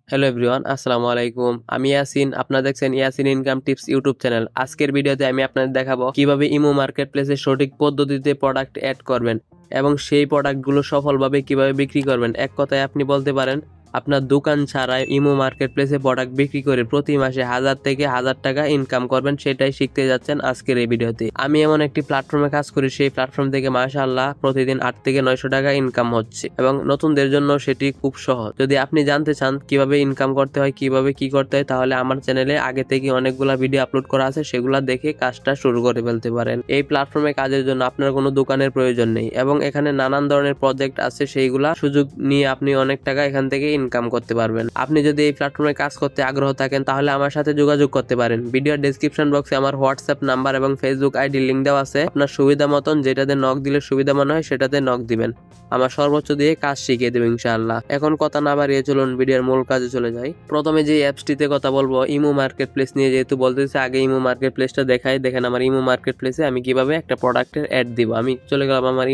Hello everyone, আসসালামু আলাইকুম। আমি ইয়াসিন, আপনারা দেখছেন Yasin income tips YouTube channel. আজকের ভিডিওতে আমি আপনাদের দেখাবো কিভাবে ইমো মার্কেট প্লেসে সঠিক পদ্ধতিতে প্রোডাক্ট অ্যাড করবেন এবং সেই প্রোডাক্টগুলো সফলভাবে কিভাবে বিক্রি করবেন। এক কথায় আপনি বলতে পারেন আপনার দোকান ছাড়াই ইমো মার্কেট প্লেসে প্রোডাক্ট বিক্রি করে প্রতি মাসে 1000 থেকে 1000 টাকা ইনকাম করবেন, সেটাই শিখতে যাচ্ছেন আজকের এই ভিডিওতে। আমি এমন একটি প্ল্যাটফর্মে কাজ করি, সেই প্ল্যাটফর্ম থেকে মাশাআল্লাহ প্রতিদিন 8 থেকে 900 টাকা ইনকাম হচ্ছে এবং নতুনদের জন্য সেটি খুব সহজ। যদি আপনি জানতে চান কিভাবে ইনকাম করতে হয়, কিভাবে কি করতে হয়, তাহলে আমার চ্যানেলে আগে থেকে অনেকগুলা ভিডিও আপলোড করা আছে, সেগুলা দেখে কাজটা শুরু করে ফেলতে পারেন। এই প্ল্যাটফর্মে কাজের জন্য আপনার কোনো দোকানের প্রয়োজন নেই এবং এখানে নানান ধরনের প্রজেক্ট আছে, সেইগুলা সুযোগ নিয়ে আপনি অনেক টাকা এখান থেকে ইনকাম করতে পারবেন। আপনি যদি এই প্ল্যাটফর্মে কাজ করতে আগ্রহ থাকেন তাহলে আমার সাথে যোগাযোগ করতে পারেন। ভিডিওর ডেসক্রিপশন বক্সে আমার হোয়াটসঅ্যাপ নাম্বার এবং ফেসবুক আইডি লিংক দেওয়া আছে। আপনার সুবিধা মতন যেটাতে নক দিলে সুবিধা মনে হয় সেটাতে নক দিবেন, আমার সর্বোচ্চ দিয়ে কাজ শিখিয়ে দেবেন ইনশাআল্লাহ। এখন কথা না বাড়িয়ে চলুন ভিডিওর মূল কাজে চলে যাই। প্রথমে যে অ্যাপসটিতে কথা বলবো ইমো মার্কেট প্লেস নিয়ে, যেহেতু বলতেছে আগে ইমো মার্কেট প্লেসটা দেখাই। দেখেন আমার ইমো মার্কেট প্লেসে আমি কিভাবে একটা প্রোডাক্টের অ্যাড দিব। আমি চলে গেলাম আমার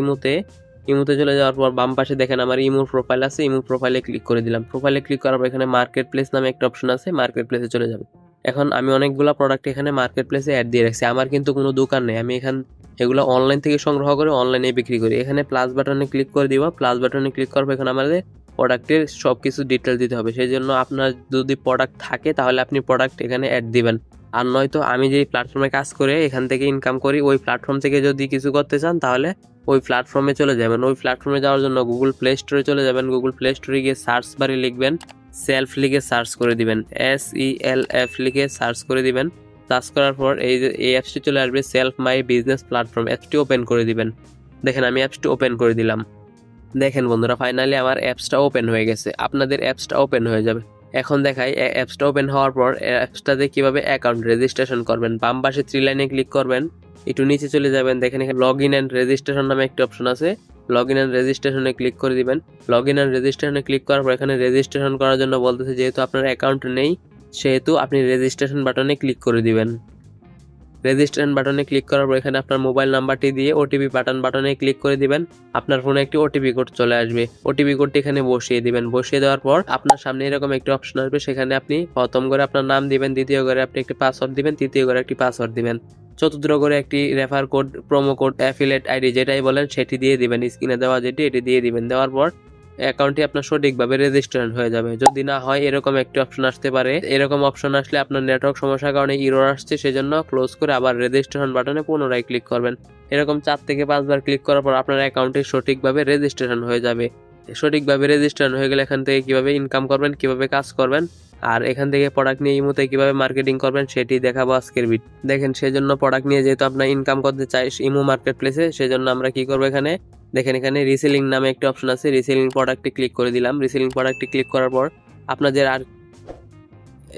ইমোতে চলে যাওয়ার পর বাম পাশে দেখেন আমার ইমোর প্রোফাইল আছে, ইমো প্রোফাইলে ক্লিক করে দিলাম। প্রোফাইলে ক্লিক করার পর এখানে মার্কেট প্লেস নামে একটা অপশন আছে, মার্কেট প্লেসে চলে যাবে। এখন আমি অনেকগুলো প্রোডাক্ট এখানে মার্কেট প্লেসে অ্যাড দিয়ে রাখছি, আমার কিন্তু কোনো দোকান নেই। আমি এগুলো অনলাইন থেকে সংগ্রহ করে অনলাইনে বিক্রি করি। এখানে প্লাস বাটনে ক্লিক করে দিব। প্লাস বাটনে ক্লিক করার পর এখানে আমাদের প্রোডাক্টের সব কিছু ডিটেল দিতে হবে। সেই জন্য আপনার যদি প্রোডাক্ট থাকে তাহলে আপনি প্রোডাক্ট এখানে অ্যাড দিবেন, আর নয়তো আমি যে প্ল্যাটফর্মে কাজ করে এখান থেকে ইনকাম করি, ওই প্ল্যাটফর্ম থেকে যদি কিছু করতে চান তাহলে ওই প্ল্যাটফর্মে চলে যাবেন। ওই প্ল্যাটফর্মে যাওয়ার জন্য গুগল প্লে স্টোরে চলে যাবেন। গুগল প্লে স্টোরে গিয়ে সার্চ বারে লিখবেন সেলফ, লিখে সার্চ করে দিবেন, SELF লিখে সার্চ করে দিবেন। সার্চ করার পর এই অ্যাপসটি চলে আসবে, সেলফ মাই বিজনেস প্ল্যাটফর্ম। অ্যাপসটি ওপেন করে দিবেন। দেখেন আমি অ্যাপসটি ওপেন করে দিলাম। দেখেন বন্ধুরা, ফাইনালি আমার অ্যাপসটা ওপেন হয়ে গেছে। আপনাদের অ্যাপসটা ওপেন হয়ে যাবে। এখন দেখাই অ্যাপসটা ওপেন হওয়ার পর অ্যাপসটাতে কিভাবে অ্যাকাউন্ট রেজিস্ট্রেশন করবেন। বাম পাশে 3 লাইনে ক্লিক করবেন, একটু নিচে চলে যাবেন। দেখেন এখানে লগ ইন অ্যান্ড রেজিস্ট্রেশন নামে একটি অপশন আছে, লগ ইন অ্যান্ড রেজিস্ট্রেশনে ক্লিক করে দিবেন। লগ ইন অ্যান্ড রেজিস্ট্রেশনে ক্লিক করার পর এখানে রেজিস্ট্রেশন করার জন্য বলতেছে, যেহেতু আপনার অ্যাকাউন্ট নেই সেহেতু আপনি রেজিস্ট্রেশন বাটনে ক্লিক করে দিবেন। রেজিস্ট্রেশন বাটনে ক্লিক করার পর এখানে আপনার মোবাইল নাম্বারটি দিয়ে ওটিপি বাটনে ক্লিক করে দিবেন। আপনার ফোনে একটি ওটিপি কোড চলে আসবে, ওটিপি কোডটি এখানে বসিয়ে দিবেন। বসিয়ে দেওয়ার পর আপনার সামনে এরকম একটি অপশন আসবে, সেখানে আপনি প্রথম করে আপনার নাম দিবেন, দ্বিতীয় করে আপনি একটি পাসওয়ার্ড দিবেন, তৃতীয় করে একটি পাসওয়ার্ড দিবেন, চতুর্থ করে একটি refer code, promo code, affiliate ID যেটাই বলেন সেটি দিয়ে দিবেন। স্ক্রিনে দেওয়া যেটি এটি দিয়ে দিবেন। দেওয়ার পর অ্যাকাউন্টটি আপনার সঠিকভাবে রেজিস্ট্রেশন হয়ে যাবে। যদি না হয় এরকম একটি অপশন আসতে পারে। এরকম অপশন আসলে আপনার নেটওয়ার্ক সমস্যার কারণে ইরর আসছে, সেজন্য ক্লোজ করে আবার রেজিস্ট্রেশন বাটনে পুনরায় ক্লিক করবেন। এরকম 4 থেকে 5 বার ক্লিক করার পর আপনার অ্যাকাউন্টটি সঠিকভাবে রেজিস্ট্রেশন হয়ে যাবে। সঠিকভাবে রেজিস্ট্রেশন হয়ে গেলে এখান থেকে কিভাবে ইনকাম করবেন, কিভাবে কাজ করবেন, আর এখান থেকে প্রোডাক্ট নিয়ে ইমোতে কিভাবে মার্কেটিং করবেন সেটি দেখাবো আজকের ভিডিও। দেখেন সেজন্য প্রোডাক্ট নিয়ে যেহেতু আপনার ইনকাম করতে চাই ইমো মার্কেট প্লেসে, সেজন্য আমরা কি করবো, এখানে দেখেন এখানে রিসেলিং নামে একটা অপশন আছে, রিসেলিং প্রোডাক্টে ক্লিক করে দিলাম। রিসেলিং প্রোডাক্টে ক্লিক করার পর আপনাদের আর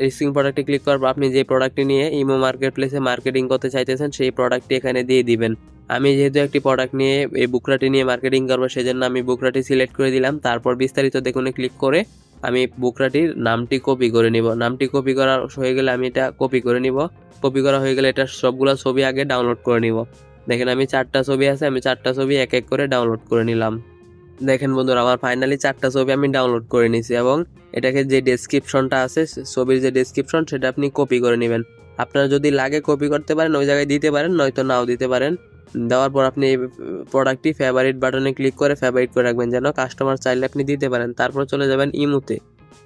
রিসেলিং প্রোডাক্টে ক্লিক করার পর আপনি যে প্রোডাক্টটি নিয়ে ইমো মার্কেট প্লেসে মার্কেটিং করতে চাইতেছেন সেই প্রোডাক্টটি এখানে দিয়ে দিবেন। আমি যেহেতু একটি প্রোডাক্ট নিয়ে এই বুকরাটি নিয়ে মার্কেটিং করবো, সেজন্য আমি বুকরাটি সিলেক্ট করে দিলাম। তারপর বিস্তারিত দেখুন ক্লিক করে আমি বুকরাটির নামটি কপি করে নিব। নামটি কপি করা হয়ে গেলে আমি এটা কপি করে নিব। কপি করা হয়ে গেলে এটা সবগুলো ছবি আগে ডাউনলোড করে নিব। দেখেন আমি 4টা ছবি আছে, আমি 4টা ছবি এক এক করে ডাউনলোড করে নিলাম। দেখেন বন্ধুরা, আমার ফাইনালি 4টা ছবি আমি ডাউনলোড করে নিয়েছি এবং এটাকে যে ডেসক্রিপশনটা আছে ছবির যে ডেসক্রিপশন সেটা আপনি কপি করে নেবেন। আপনার যদি লাগে কপি করতে পারেন, ওই জায়গায় দিতে পারেন, নয়তো নাও দিতে পারেন। দেওয়ার পর আপনি এই প্রোডাক্টটি ফেভারিট বাটনে ক্লিক করে ফেভারিট করে রাখবেন, যেন কাস্টমার চাইলে আপনি দিতে পারেন। তারপর চলে যাবেন ইমোতে।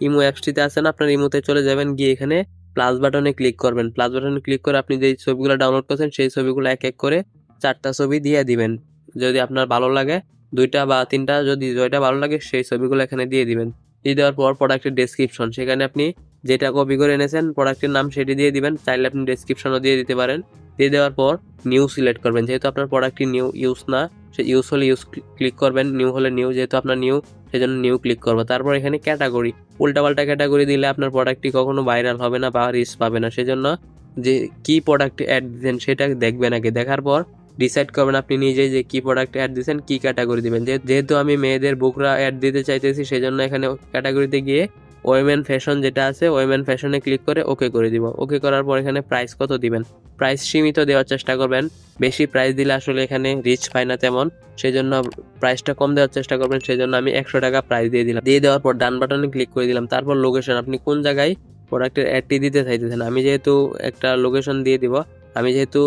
ইমো অ্যাপসটিতে আছেন, আপনার ইমোতে চলে যাবেন, গিয়ে এখানে প্লাস বাটনে ক্লিক করবেন। প্লাস বাটনে ক্লিক করে আপনি যেই ছবিগুলো ডাউনলোড করছেন সেই ছবিগুলো এক এক করে 4টা ছবি দিয়ে দিবেন। যদি আপনার ভালো লাগে 2টা বা 3টা, যদি যেটা ভালো লাগে সেই ছবিগুলো এখানে দিয়ে দিবেন। দিয়ে দেওয়ার পর প্রোডাক্টের ডেসক্রিপশন, সেখানে আপনি যেটা কপি করে এনেছেন প্রোডাক্টের নাম সেটি দিয়ে দিবেন। চাইলে আপনি ডেসক্রিপশনও দিয়ে দিতে পারেন। দিয়ে দেওয়ার পর নিউ সিলেক্ট করবেন, যেহেতু আপনার প্রোডাক্টটি নিউ ইউজ না, সে ইউজ হলে ইউজ ক্লিক করবেন, নিউ হলে নিউ, যেহেতু আপনার নিউ সেজন্য নিউ ক্লিক করবো। তারপর এখানে ক্যাটাগরি, উল্টাপাল্টা ক্যাটাগরি দিলে আপনার প্রোডাক্টটি কখনো ভাইরাল হবে না বা রিচ পাবে না। সেজন্য যে কি প্রোডাক্ট অ্যাড দিচ্ছেন সেটা দেখবেন আগে। দেখার পর ডিসাইড করবেন আপনি নিজেই যে কি প্রোডাক্ট অ্যাড দিচ্ছেন, কি ক্যাটাগরি দিবেন। যেহেতু আমি মেয়েদের বুকরা অ্যাড দিতে চাইতেছি, সেজন্য এখানে ক্যাটাগরিতে গিয়ে ওয়েমেন ফ্যাশন যেটা আছে ওয়েমেন ফ্যাশনে ক্লিক করে ওকে করে দিব। ওকে করার পর এখানে প্রাইস কত দিবেন, প্রাইস সীমিত দেওয়ার চেষ্টা করবেন। বেশি প্রাইস দিলে আসলে এখানে রিচ পায় না তেমন, সেই জন্য প্রাইসটা কম দেওয়ার চেষ্টা করবেন। সেই জন্য আমি 100 টাকা প্রাইস দিয়ে দিলাম। দিয়ে দেওয়ার পর ডান বাটনে ক্লিক করে দিলাম। তারপর লোকেশন, আপনি কোন জায়গায় প্রোডাক্টের অ্যাডটি দিতে চাইতেছেন। আমি যেহেতু একটা লোকেশন দিয়ে দিব, আমি যেহেতু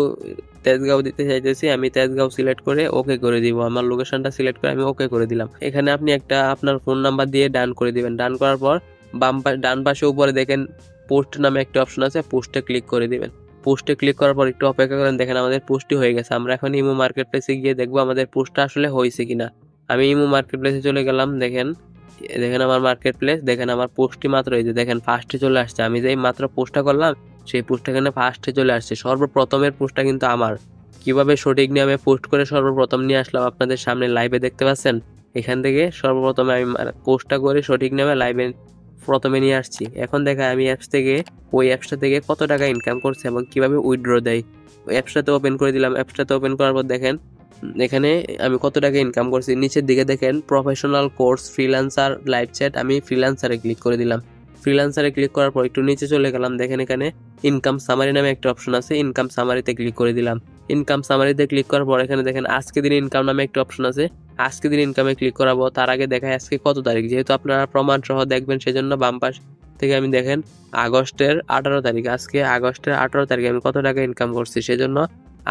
তেজগাঁও দিতে চাইতেছি, আমি তেজগাঁও সিলেক্ট করে ওকে করে দিব। আমার লোকেশনটা সিলেক্ট করে আমি ওকে করে দিলাম। এখানে আপনি একটা আপনার ফোন নাম্বার দিয়ে ডান করে দিবেন। ডান করার পর ডান পাশে উপরে দেখেন পোস্ট নামে একটা অপশন আছে, পোস্টে ক্লিক করে দিবেন। পোস্টে ক্লিক করার পর একটু অপেক্ষা করেন, দেখেন আমাদের পোস্টই হয়ে গেছে। আমরা এখন ইমো মার্কেট প্লেসে গিয়ে দেখবো আমাদের পোস্টটা আসলে হয়েছে কিনা। আমি ইমো মার্কেট প্লেসে চলে গেলাম। দেখেন আমার মার্কেট প্লেস, দেখেন আমার পোস্টটি মাত্র এই যে দেখেন ফার্স্টে চলে আসছে। আমি যেই মাত্র পোস্টটা করলাম সেই পোস্টটা এখানে ফার্স্টে চলে আসছে। সর্বপ্রথমের পোস্টটা কিন্তু আমার। কিভাবে সঠিক নিয়মে পোস্ট করে সর্বপ্রথম নিয়ে আসলাম আপনাদের সামনে লাইভে দেখতে পাচ্ছেন। এখান থেকে সর্বপ্রথমে আমি পোস্টটা করে সঠিক নিয়মে লাইভে প্রথমে নিয়ে আসছি। এখন দেখা আমি ওই অ্যাপসটা থেকে কত টাকা ইনকাম করছে এবং কিভাবে উইথড্র দেয়। অ্যাপসটাতে ওপেন করে দিলাম। অ্যাপসটাতে ওপেন করার পর দেখেন এখানে আমি কত টাকা ইনকাম করছি। নিচের দিকে দেখেন professional course, freelancer, live chat. আমি ফ্রিল্যান্সারে ক্লিক করে দিলাম। ফ্রিল্যান্সারে ক্লিক করার পর একটু নিচে চলে গেলাম। দেখেন এখানে ইনকাম সামারি নামে একটা অপশন আছে, ইনকাম সামারিতে ক্লিক করে দিলাম। ইনকাম সামারিতে ক্লিক করার পর এখানে দেখেন আজকে দিন ইনকাম নামে একটা অপশন আছে, আজকে দিন ইনকামে ক্লিক করাবো। তার আগে দেখায় আজকে কত তারিখ, যেহেতু আপনারা প্রমাণ সহ দেখবেন সেজন্য বাম পাশ থেকে আমি দেখেন আগস্টের 18 তারিখ, আজকে আগস্টের 18 তারিখে আমি কত টাকা ইনকাম করছি, সেজন্য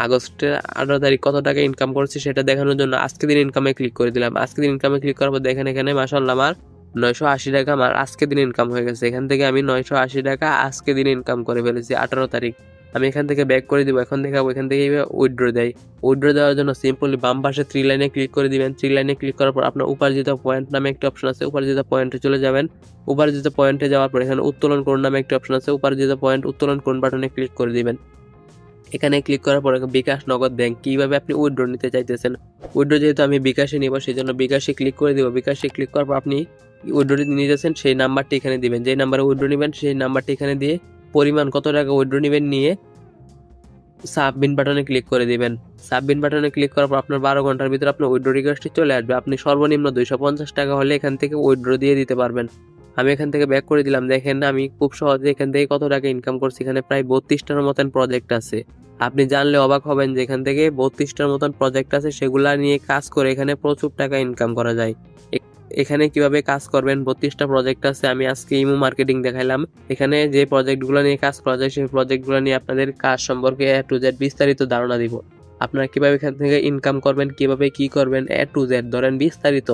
আগস্টের 18 তারিখ কত টাকা ইনকাম করছি সেটা দেখানোর জন্য আজকে দিন ইনকামে ক্লিক করে দিলাম। আজকে দিন ইনকামে ক্লিক করার পর দেখেন এখানে মাশাআল্লাহ আমার 980 টাকা আমার আজকে দিন ইনকাম হয়ে গেছে। এখান থেকে আমি 980 টাকা আজকে দিন ইনকাম করে ফেলেছি 18 তারিখ। আমি এখান থেকে ব্যাক করে দিব। এখন দেখাবো এখান থেকে উইথড্র দেয়। উইথড্র দেওয়ার জন্য সিম্পলি বাম পাশে 3 লাইনে ক্লিক করে দিবেন। 3 লাইনে ক্লিক করার পর আপনার উপার্জিত পয়েন্ট নামে একটা অপশন আছে, উপার্জিত পয়েন্টে চলে যাবেন। উপার্জিত পয়েন্টে যাওয়ার পর এখানে উত্তোলন করুন নামে একটা অপশন আছে, উপার্জিত পয়েন্ট উত্তোলন করুন বাটনে ক্লিক করে দিবেন। এখানে ক্লিক করার পর বিকাশ, নগদ, ব্যাংক কিভাবে আপনি উইথড্র নিতে চাইতেছেন। উইথড্র যেহেতু আমি বিকাশে নিব সেই জন্য বিকাশে ক্লিক করে দিব। বিকাশে ক্লিক করার পর আপনি উইথড্র নিতেছেন সেই নাম্বারটি এখানে দিবেন। যে নাম্বারে উইথড্র নেবেন সেই নাম্বারটি এখানে দিয়ে পরিমাণ কত টাকা উইথড্র নেবেন নিয়ে সাবমিট বাটনে ক্লিক করে দিবেন। সাবমিট বাটনে ক্লিক করার পর আপনার 12 ঘন্টার ভিতরে আপনার উইথড্র রিকোয়েস্টটি চলে আসবে। আপনি সর্বনিম্ন 250 টাকা হলে এখান থেকে উইথড্র দিয়ে দিতে পারবেন। আমি এখান থেকে ব্যাক করে দিলাম। দেখেন আমি খুব সহজে এখান থেকে কত টাকা ইনকাম করছি। এখানে প্রায় 32টার মতন প্রজেক্ট আছে। আপনি জানলে অবাক হবেন যে এখান থেকে 32টার মতন প্রজেক্ট আছে, সেগুলা নিয়ে কাজ করে এখানে প্রচুর টাকা ইনকাম করা যায়। এখানে কিভাবে কাজ করবেন, 32টা প্রজেক্ট আছে। আমি আজকে ইমো মার্কেটিং দেখাইলাম। এখানে যে প্রজেক্টগুলো নিয়ে কাজ করা যায় সেই প্রজেক্টগুলো নিয়ে আপনাদের কাজ সম্পর্কে A to Z বিস্তারিত ধারণা দিব। আপনারা কিভাবে এখান থেকে ইনকাম করবেন, কিভাবে কি করবেন A to Z ধরেন বিস্তারিত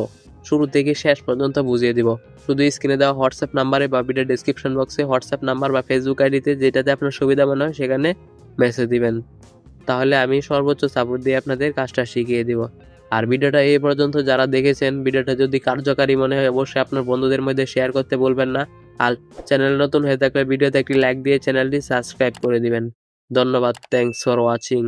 শুরু থেকে শেষ পর্যন্ত বুঝিয়ে দিব। শুধু স্ক্রিনে দেওয়া হোয়াটসঅ্যাপ নাম্বারে বা ভিডিও ডেসক্রিপশন বক্সে হোয়াটসঅ্যাপ নাম্বার বা ফেসবুক আইডিতে যেটাতে আপনার সুবিধা মনে হয় সেখানে মেসেজ দিবেন। তাহলে আমি সর্বোচ্চ সাপোর্ট দিয়ে আপনাদের কাজটা শিখিয়ে দিব। আর ভিডিওটা এই পর্যন্ত যারা দেখেছেন, ভিডিওটা যদি কার্যকারী মনে হয় অবশ্যই আপনার বন্ধুদের মধ্যে শেয়ার করতে বলবেন না। আর চ্যানেল নতুন হয়ে থাকলে ভিডিওতে একটি লাইক দিয়ে চ্যানেলটি সাবস্ক্রাইব করে দিবেন। ধন্যবাদ। Thanks for watching.